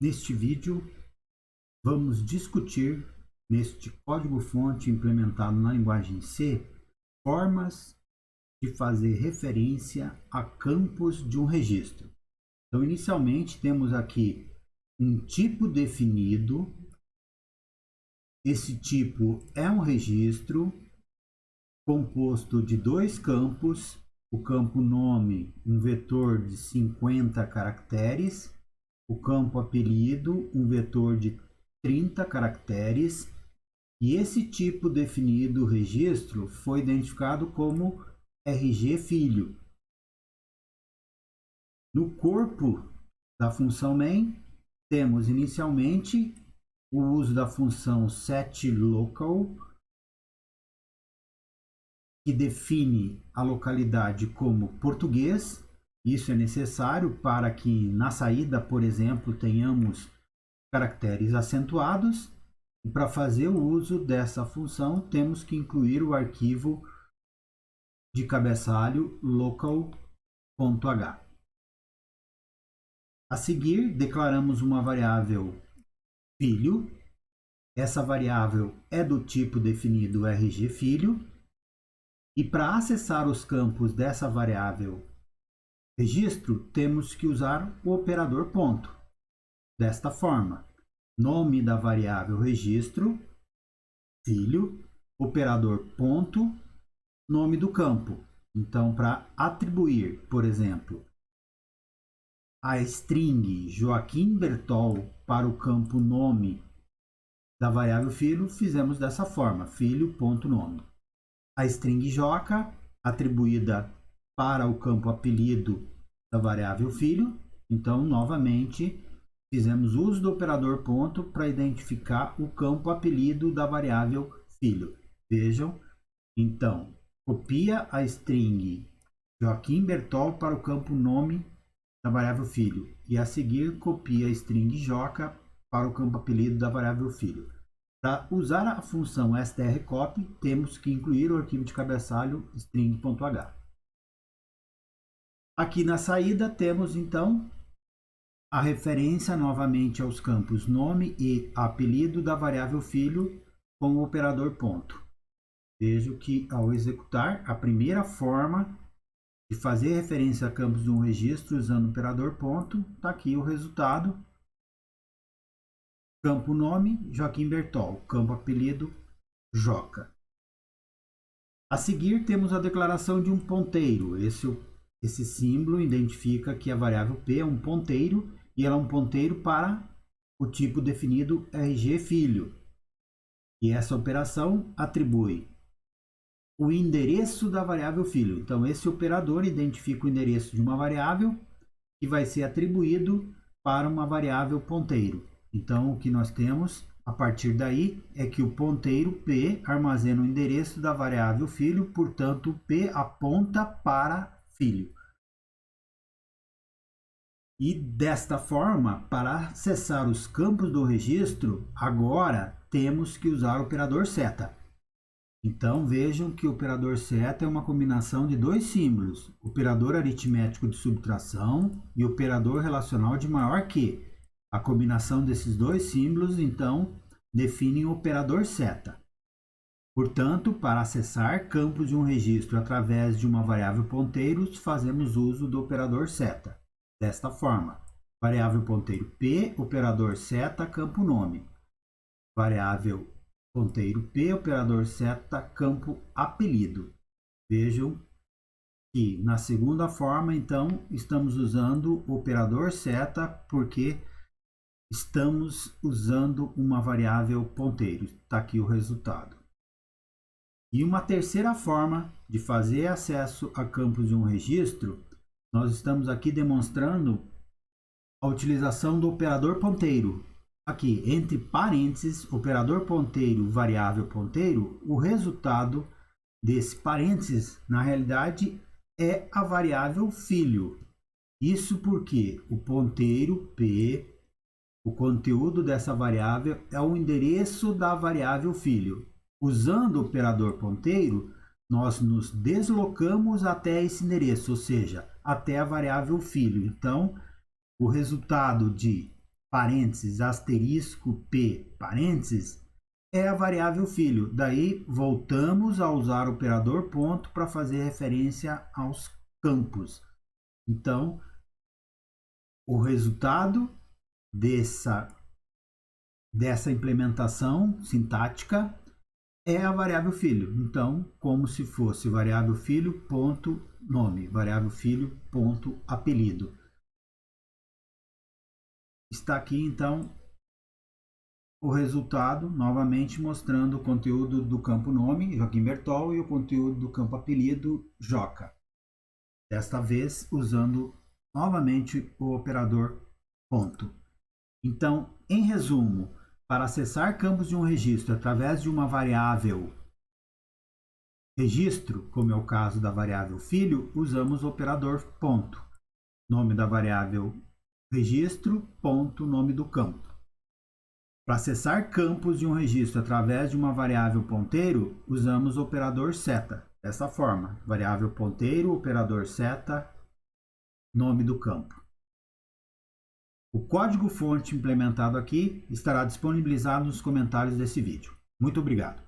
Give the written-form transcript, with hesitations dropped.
Neste vídeo, vamos discutir, neste código-fonte implementado na linguagem C, formas de fazer referência a campos de um registro. Então, inicialmente, temos aqui um tipo definido. Esse tipo é um registro composto de dois campos. O campo nome, um vetor de 50 caracteres. O campo apelido, um vetor de 30 caracteres. E esse tipo definido, registro, foi identificado como RG filho. No corpo da função main, temos inicialmente o uso da função setLocal, que define a localidade como português. Isso é necessário para que na saída, por exemplo, tenhamos caracteres acentuados. E para fazer o uso dessa função, temos que incluir o arquivo de cabeçalho local.h. A seguir, declaramos uma variável filho. Essa variável é do tipo definido RG filho. E para acessar os campos dessa variável registro, temos que usar o operador ponto. Desta forma, nome da variável registro, filho, operador ponto, nome do campo. Então, para atribuir, por exemplo, a string Joaquim Bertol para o campo nome da variável filho, fizemos dessa forma, filho.nome. A string Joca, atribuída para o campo apelido da variável filho. Então, novamente, fizemos uso do operador ponto para identificar o campo apelido da variável filho. Vejam, então, copia a string Joaquim Bertol para o campo nome da variável filho. E a seguir, copia a string Joca para o campo apelido da variável filho. Para usar a função strcopy, temos que incluir o arquivo de cabeçalho string.h. Aqui na saída temos então a referência novamente aos campos nome e apelido da variável filho com o operador ponto. Vejo que ao executar a primeira forma de fazer referência a campos de um registro usando o operador ponto, está aqui o resultado. Campo nome, Joaquim Bertol. Campo apelido, Joca. A seguir, temos a declaração de um ponteiro. Esse símbolo identifica que a variável P é um ponteiro e ela é um ponteiro para o tipo definido RG filho. E essa operação atribui o endereço da variável filho. Então, esse operador identifica o endereço de uma variável que vai ser atribuído para uma variável ponteiro. Então, o que nós temos a partir daí é que o ponteiro P armazena o endereço da variável filho, portanto, P aponta para filho. E desta forma, para acessar os campos do registro, agora temos que usar o operador seta. Então, vejam que o operador seta é uma combinação de dois símbolos, operador aritmético de subtração e operador relacional de maior que. A combinação desses dois símbolos, então, define o operador seta. Portanto, para acessar campos de um registro através de uma variável ponteiro, fazemos uso do operador seta. Desta forma, variável ponteiro P, operador seta, campo nome. Variável ponteiro P, operador seta, campo apelido. Vejam que na segunda forma, então, estamos usando o operador seta porque estamos usando uma variável ponteiro. Está aqui o resultado. E uma terceira forma de fazer acesso a campos de um registro, nós estamos aqui demonstrando a utilização do operador ponteiro. Aqui, entre parênteses, operador ponteiro, variável ponteiro, o resultado desse parênteses, na realidade, é a variável filho. Isso porque o ponteiro P, o conteúdo dessa variável é o endereço da variável filho. Usando o operador ponteiro, nós nos deslocamos até esse endereço, ou seja, até a variável filho. Então, o resultado de parênteses, asterisco P, parênteses, é a variável filho. Daí voltamos a usar o operador ponto para fazer referência aos campos. Então, o resultado dessa implementação sintática é a variável filho. Então, como se fosse variável filho ponto nome, variável filho ponto apelido. Está aqui, então, o resultado, novamente mostrando o conteúdo do campo nome, Joaquim Bertol, e o conteúdo do campo apelido, Joca. Desta vez, usando novamente o operador ponto. Então, em resumo, para acessar campos de um registro através de uma variável registro, como é o caso da variável filho, usamos o operador ponto. Nome da variável registro, ponto, nome do campo. Para acessar campos de um registro através de uma variável ponteiro, usamos o operador seta. Dessa forma, variável ponteiro, operador seta, nome do campo. O código-fonte implementado aqui estará disponibilizado nos comentários desse vídeo. Muito obrigado.